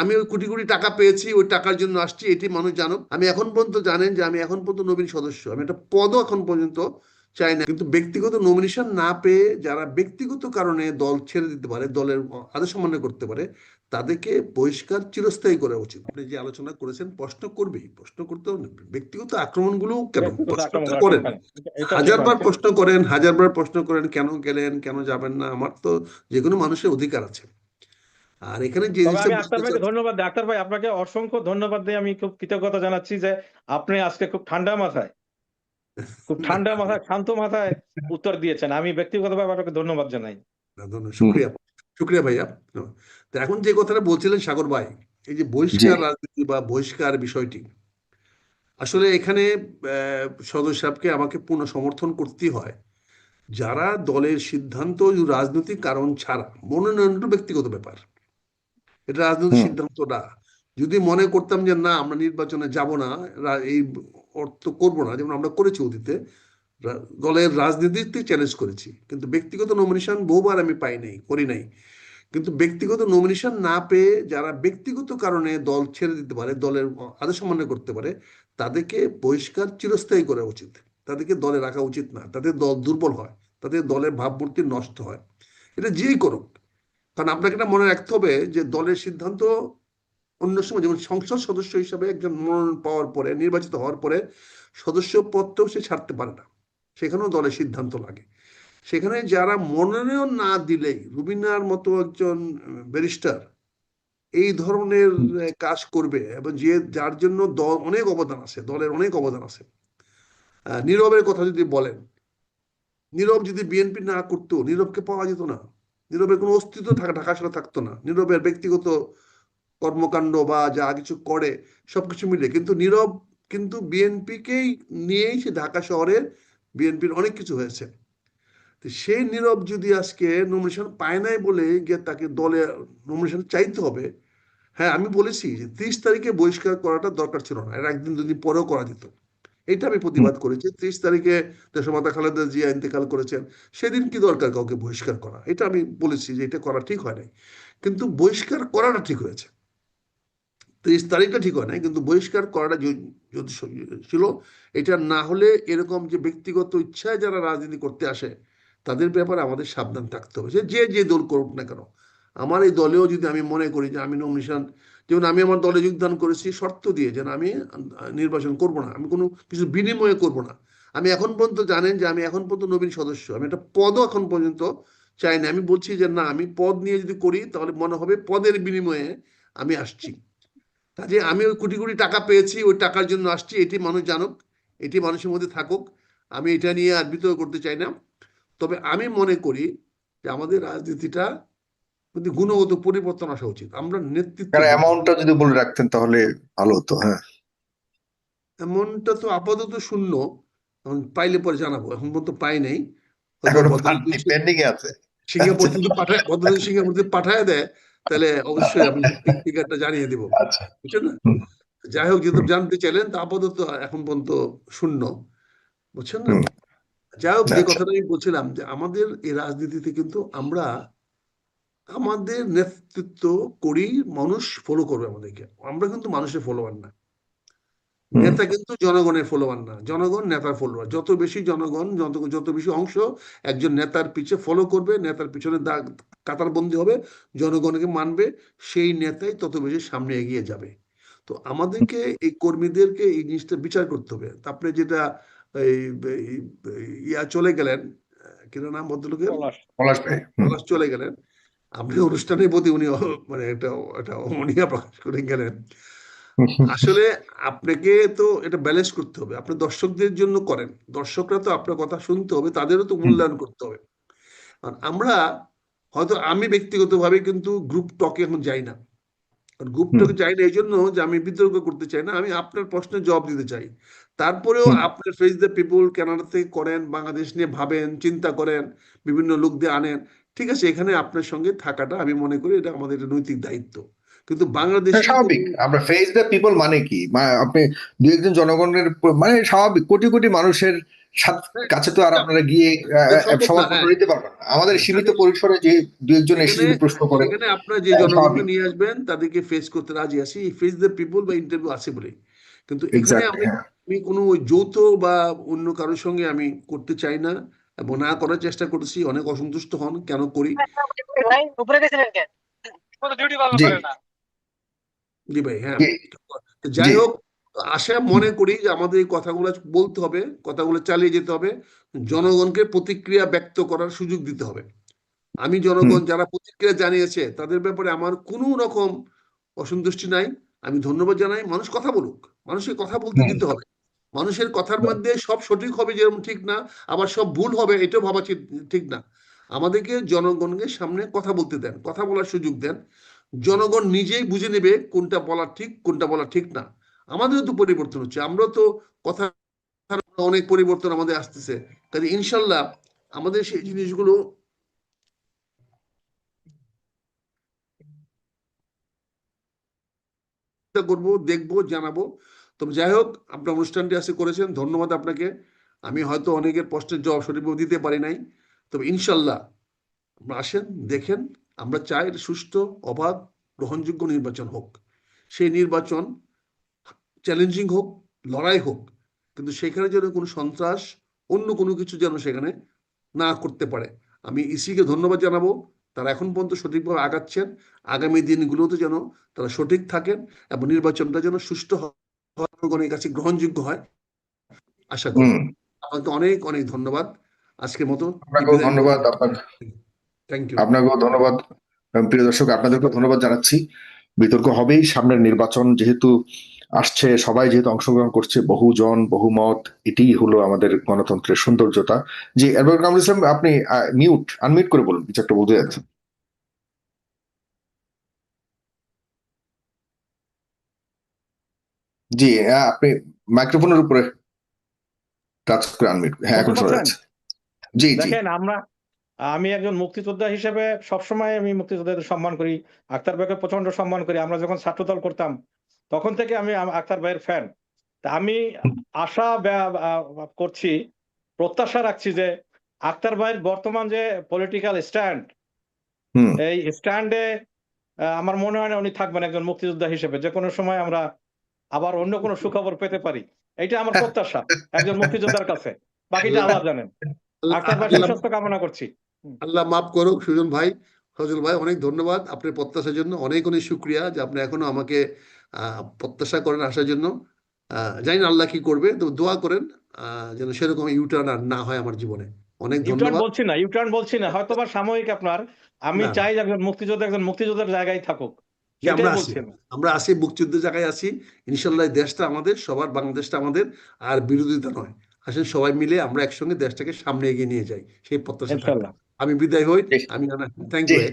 আমি ওই কোটি কোটি টাকা পেয়েছি, ওই টাকার জন্য আসছি, এটি মানুষ জানুক। আমি এখন পর্যন্ত জানেন যে আমি এখন পর্যন্ত নবীন সদস্য, আমি একটা পদও এখন পর্যন্ত চাই না। কিন্তু ব্যক্তিগত নমিনেশন না পেয়ে যারা ব্যক্তিগত কারণে দল ছেড়ে দিতে পারে, দলের আদেশ অমান্য করতে পারে, তাদেরকে বহিষ্কার চিরস্থায়ী করা উচিত। আপনি যে আলোচনা করেছেন, প্রশ্ন করবেই, প্রশ্ন করতে হবে। ব্যক্তিগত আক্রমণগুলো কেন ব্যক্তিগত আক্রমণ প্রশ্নটা করা ঠিক করেন, হয় না, এটা ঠিক হয় হাজারবার না। প্রশ্ন করেন, হাজারবার প্রশ্ন করেন, কেন গেলেন, কেন যাবেন না। আমার তো যে কোনো মানুষের অধিকার আছে। আর এখানে যে তবে জিনিসটা আমি বুঝতে আক্তার ভাইকে চাচ্ছি, ধন্যবাদ দিই। আক্তার ভাই, আপনাকে অসংখ্য ধন্যবাদ দিয়ে আমি খুব কৃতজ্ঞতা জানাচ্ছি যে আপনি আজকে খুব ঠান্ডা মাথায় শান্ত মাথায় উত্তর দিয়েছেন। আমি ব্যক্তিগতভাবে আপনাকে ধন্যবাদ জানাই। শুক্রিয়া, শুক্রিয়া ভাইয়া। তো এখন যে কথাটা বলছিলেন সাগর ভাই, এই যে জি বহিষ্কার রাজনীতি বা বহিষ্কার বিষয়টি, আসলে এখানে সদস্য সাহেবকে আমাকে পূর্ণ সমর্থন করতেই হয়। যারা দলের সিদ্ধান্ত রাজনৈতিক কারণ ছাড়া, মনোনয়নটা ব্যক্তিগত ব্যাপার, এটা রাজনৈতিক হুম সিদ্ধান্ত না। যদি মনে করতাম যে না আমরা নির্বাচনে যাব না, এই অর্থ করব না, যেমন আমরা করেছি অতীতে, দলের রাজনীতিতে চ্যালেঞ্জ করেছি, কিন্তু ব্যক্তিগত নমিনেশন বহুবার আমি পাই নাই, করি নাই। কিন্তু ব্যক্তিগত নমিনেশন না পেয়ে যারা ব্যক্তিগত কারণে দল ছেড়ে দিতে পারে, দলের আদেশ অমান্য করতে পারে, তাদেরকে বহিষ্কার চিরস্থায়ী করা উচিত। তাদেরকে দলে রাখা উচিত না, তাদের দল দুর্বল হয়, তাদের দলের ভাবমূর্তি নষ্ট হয়। এটা যেই করুক, কারণ আপনাকে এটা মনে রাখতে হবে যে দলের সিদ্ধান্ত অন্য সময়, যেমন সংসদ সদস্য হিসাবে একজন মনোনয়ন পাওয়ার পরে, নির্বাচিত হওয়ার পরে সদস্য পদটাও সে ছাড়তে পারে না, সেখানেও দলের সিদ্ধান্ত লাগে। সেখানে যারা মনোনয়ন না দিলেই, রুবিনার মতো একজন ব্যারিস্টার এই ধরনের কাজ করবে, এবং যে যার জন্য দল অনেক অবদান আছে, দলের অনেক অবদান আছে। নীরবের কথা যদি বলেন, নীরব যদি বিএনপি না করতো, নীরবকে পাওয়া যেত না, নীরবের কোনো অস্তিত্ব ঢাকা শহরে থাকতো না। নীরবের ব্যক্তিগত কর্মকাণ্ড বা যা কিছু করে সবকিছু মিলে, কিন্তু নীরব কিন্তু বিএনপিকেই নিয়েই সে ঢাকা শহরে বিএনপির অনেক কিছু হয়েছে। তো সেই নীরব যদি আজকে নমিনেশন পায় নাই বলে গিয়ে তাকে দলে নমিনেশন চাইতে হবে। হ্যাঁ, আমি বলেছি যে 30 তারিখে বহিষ্কার করাটা দরকার ছিল না, এর একদিন দুদিন পরেও করা যেত। এটা আমি হুম প্রতিবাদ করেছি। 30 তারিখে দেশমাতা খালেদা জিয়া ইন্তেকাল করেছেন, সেদিন কি দরকার কাউকে বহিষ্কার করা? এটা আমি বলেছি যে এটা করা ঠিক হয় নাই, কিন্তু বহিষ্কার করাটা ঠিক হয়েছে। 30 তারিখটা ঠিক হয় নাই, কিন্তু বহিষ্কার করাটা যদি ছিল। এটা না হলে এরকম যে ব্যক্তিগত ইচ্ছায় যারা রাজনীতি করতে আসে, তাদের ব্যাপারে আমাদের সাবধান থাকতে হবে। সে যে যে দল করুক না কেন। আমার এই দলেও যদি আমি মনে করি যে আমি নমিনেশন, যেমন আমি আমার দলে যোগদান করেছি শর্ত দিয়ে, যেন আমি নির্বাচন করব না, আমি কোনো কিছু বিনিময়ে করব না। আমি এখন পর্যন্ত জানেন যে আমি এখন পর্যন্ত নবীন সদস্য, আমি একটা পদও এখন পর্যন্ত চাই না। আমি বলছি যে না, আমি পদ নিয়ে যদি করি তাহলে মনে হবে পদের বিনিময়ে আমি আসছি। কাজে আমি ওই কোটি কোটি টাকা পেয়েছি, ওই টাকার জন্য আসছি, এটি মানুষ জানুক, এটি মানুষের মধ্যে থাকুক। আমি এটা নিয়ে আর বিতর্ক করতে চাই না। তবে আমি মনে করি যে আমাদের রাজনীতিটা কিন্তু গুণগত পরিবর্তন আসা উচিত। আমরা কারণ নেতৃত্বহীন, অ্যামাউন্টটা যদি বলে রাখতেন তাহলে ভালো হতো। হ্যাঁ এমনটা তো আপাতত শূন্য। এখন পাইলে পরে জানাবো, এখন পর্যন্ত পাই নাই। হয়তো এখনো ভদ্রলোক পেন্ডিং এ আছে। সিঙ্গাপুর আচ্ছা থেকে পাঠায়, ভদ্রলোক সিঙ্গাপুর থেকে পাঠায় দেয়, তাহলে অবশ্যই আমি ফিগারটা জানিয়ে দিব। আচ্ছা বুঝছেন না? হুম যাই হোক, যেহেতু হুম জানতে চাইলেন, তা আপাতত এখন পর্যন্ত শূন্য। বুঝছেন না? হুম যাই হোক, যে আচ্ছা কথাটা আমি বলছিলাম যে আমাদের এই রাজনীতিতে কিন্তু আমরা আমাদের নেতৃত্ব করি, মানুষ ফলো করবে আমাদেরকে। আমরা কিন্তু মানুষের ফলোয়ার না। হুম নেতা কিন্তু জনগণের ফলোয়ার না, জনগণ নেতার ফলোয়ার। যত বেশি জনগণ, যত বেশি অংশ একজন নেতার পিছে ফলো করবে, নেতার পিছনে কাতারবন্দি হবে, জনগণকে মানবে, সেই নেতাই তত বেশি সামনে এগিয়ে যাবে। তো আমাদেরকে এই কর্মীদেরকে এই জিনিসটা বিচার করতে হবে। তারপরে যেটা এই এই- ইয়া চলে গেলেন, কি নাম ভদ্রলোকের, পলাশ। পলাশ ভাই পলাশ চলে গেলেন। আপনি অনুষ্ঠানের প্রতি উনি মানে একটা একটা অনীহা প্রকাশ করে গেলেন। আসলে আপনাকে তো এটা ব্যালেন্স করতে হবে। আপনি দর্শকদের জন্য করেন, দর্শকরা তো আপনার কথা শুনতে হবে, তাদেরও তো হুম মূল্যায়ন করতে হবে। আর আমরা হয়তো, আমি ব্যক্তিগতভাবে কিন্তু গ্রুপ টকে এখন যাই না। গ্রুপ হুম টকে যাই না এই জন্য যে আমি বিতর্ক করতে চাই না, আমি আপনার প্রশ্নের জবাব দিতে চাই। তারপরেও হুম আপনার ফেস দ্য পিপল কানাডা থেকে করেন, বাংলাদেশ নিয়ে ভাবেন, চিন্তা করেন, বিভিন্ন লোক দিয়ে আনেন। ঠিক আছে, এখানে আপনার সঙ্গে থাকাটা আমি মনে করি এটা আমাদের একটা নৈতিক দায়িত্ব। কিন্তু হ্যাঁ, বাংলাদেশি স্বাভাবিক। কোনো, আমরা ফেস দ্য পিপল মানে কি, আপনি দু একজন জনগণের মানে স্বাভাবিক কোটি কোটি মানুষের কাছে তো আর আপনারা গিয়ে সম্ভব না, সবার ফটো নিতে পারবেন না। আমাদের সীমিত পরিসরে যে দু একজন এসে সেখানে যদি প্রশ্ন করে সেখানে আপনারা যে জনগণকে স্বাভাবিক। নিয়ে আসবেন তাদেরকে ফেস করতে রাজি আছি, ফেস দ্য পিপল বা ইন্টারভিউ আছে বলে। কিন্তু এখানে এক্স্যাক্টলি, হ্যাঁ। আমি কোনো ওই যৌথ বা অন্য কারোর সঙ্গে আমি করতে চাই না এবং না করার চেষ্টা করছি। অনেক অসন্তুষ্ট হন কেন করি। উপরে গেছিলেন কেন? কোনো ডিউটি পালন জি করে না। জি ভাই, হ্যাঁ। জি তো যাই জি হোক, আশা মনে করি যে আমাদের এই কথাগুলো বলতে হবে, কথাগুলো চালিয়ে যেতে হবে, জনগণকে প্রতিক্রিয়া ব্যক্ত করার সুযোগ দিতে হবে। আমি হুম জনগণ যারা প্রতিক্রিয়া জানিয়েছে তাদের ব্যাপারে আমার কোনো রকম অসন্তুষ্টি নাই। আমি ধন্যবাদ জানাই। মানুষ কথা বলুক, মানুষের কথা বলতে হুম দিতে হবে। মানুষের কথার মধ্যে সব সঠিক হবে যেরকম ঠিক না, আবার সব ভুল হবে এটাও ভাবা ঠিক না। আমাদেরকে জনগণকে সামনে কথা বলতে দেন, কথা বলার সুযোগ দেন। জনগণ নিজেই বুঝে নেবে কোনটা বলা ঠিক, কোনটা বলা ঠিক না। আমাদেরও তো পরিবর্তন হচ্ছে, আমরাও তো কথা, অনেক পরিবর্তন আমাদের আসতেছে। কাজে ইনশাল্লাহ আমাদের সেই জিনিসগুলো করবো, দেখবো, জানাবো। তবে যাই হোক, আপনার অনুষ্ঠানটি আজকে করেছেন, ধন্যবাদ আপনাকে। আমি হয়তো অনেকের প্রশ্নের জবাব সঠিকভাবে দিতে পারি নাই, তবে ইনশাল্লাহ আপনারা আসেন, দেখেন। আমরা চাই এটা সুষ্ঠু, অবাধ, গ্রহণযোগ্য নির্বাচন হোক। সেই নির্বাচন চ্যালেঞ্জিং হোক, লড়াই হোক, কিন্তু সেখানে যেন কোনো সন্ত্রাস, অন্য কোনো কিছু যেন সেখানে না করতে পারে। আমি ইসিকে ধন্যবাদ জানাবো, তারা এখন পর্যন্ত সঠিকভাবে আগাচ্ছেন। আগামী দিনগুলোতে যেন তারা সঠিক থাকেন এবং নির্বাচনটা যেন সুষ্ঠু হয়, জনগণের কাছে গ্রহণযোগ্য হয়, আশা করি। হুম আপনাকে অনেক অনেক ধন্যবাদ। আজকের মতো আপনাকেও ধন্যবাদ। Thank you. আপনাকেও ধন্যবাদ। প্রিয় দর্শক, আপনাদেরকেও ধন্যবাদ জানাচ্ছি। বিতর্ক হবেই, সামনের নির্বাচন যেহেতু আসছে, সবাই যেহেতু অংশগ্রহণ করছে, বহুজন বহুমত, এটাই হলো আমাদের গণতন্ত্রের সৌন্দর্যতা। জি, অ্যাডভোকেট কামরুল ইসলাম, আপনি আনমিউট করে বলুন, কিছু একটা বলতে যাচ্ছেন। জি, আপনি মাইক্রোফোনের উপরে টাচ করে আনমিউট, হ্যাঁ বুঝতে এখন শোনা পারছেন? যাচ্ছে। জি জি দেখেন, আমি একজন মুক্তিযোদ্ধা হিসেবে সবসময় আমি মুক্তিযোদ্ধাদের সম্মান করি। আক্তার ভাইকে প্রচন্ড সম্মান করি। আমরা যখন ছাত্রদল করতাম তখন থেকে আমি আক্তার ভাইয়ের ফ্যান। তা আমি আশা করছি, প্রত্যাশা রাখছি যে আক্তার ভাইয়ের বর্তমান যে পলিটিক্যাল স্ট্যান্ড, হুম এই স্ট্যান্ডে আমার মনে হয় না উনি থাকবেন একজন মুক্তিযোদ্ধা হিসেবে। যে কোনো সময় আমরা আবার অন্য কোনো সুখবর পেতে পারি। এইটা আমার প্রত্যাশা একজন মুক্তিযোদ্ধার কাছে। বাকিটা আল্লাহ আল্লাহ জানেন। আক্তার ভাই আল্লাহ সুস্বাস্থ্য কামনা করছি। আল্লাহ মাফ করুক সুজন ভাই, ফজল ভাই, অনেক ধন্যবাদ আপনার প্রত্যাশার জন্য। অনেক অনেক শুক্রিয়া যে আপনি এখনো আমাকে প্রত্যাশা করেন আসার জন্য। জানি না আল্লাহ কি করবে, তো দোয়া করেন যেন সেরকম ইউটার্ন আর না হয় আমার জীবনে। অনেক ধন্যবাদ। ইউটার্ন বলছি না, হয়তোবা সাময়িক আপনার। আমি না, চাই যে একজন মুক্তিযোদ্ধার জায়গায় থাকুক। যে আমরা এটাই আছি, বলছি আমি। আমরা আছি, মুক্তিযুদ্ধের জায়গায় আছি। ইনশাল্লাহ এই দেশটা আমাদের সবার, বাংলাদেশটা আমাদের, আর বিরোধিতা নয়। আসেন সবাই মিলে আমরা একসঙ্গে দেশটাকে সামনে এগিয়ে নিয়ে যাই, সেই প্রত্যাশা থাকবে। ইনশাল্লাহ। আমি বিদায় হই। জি আমি থ্যাংক জি। ইউ।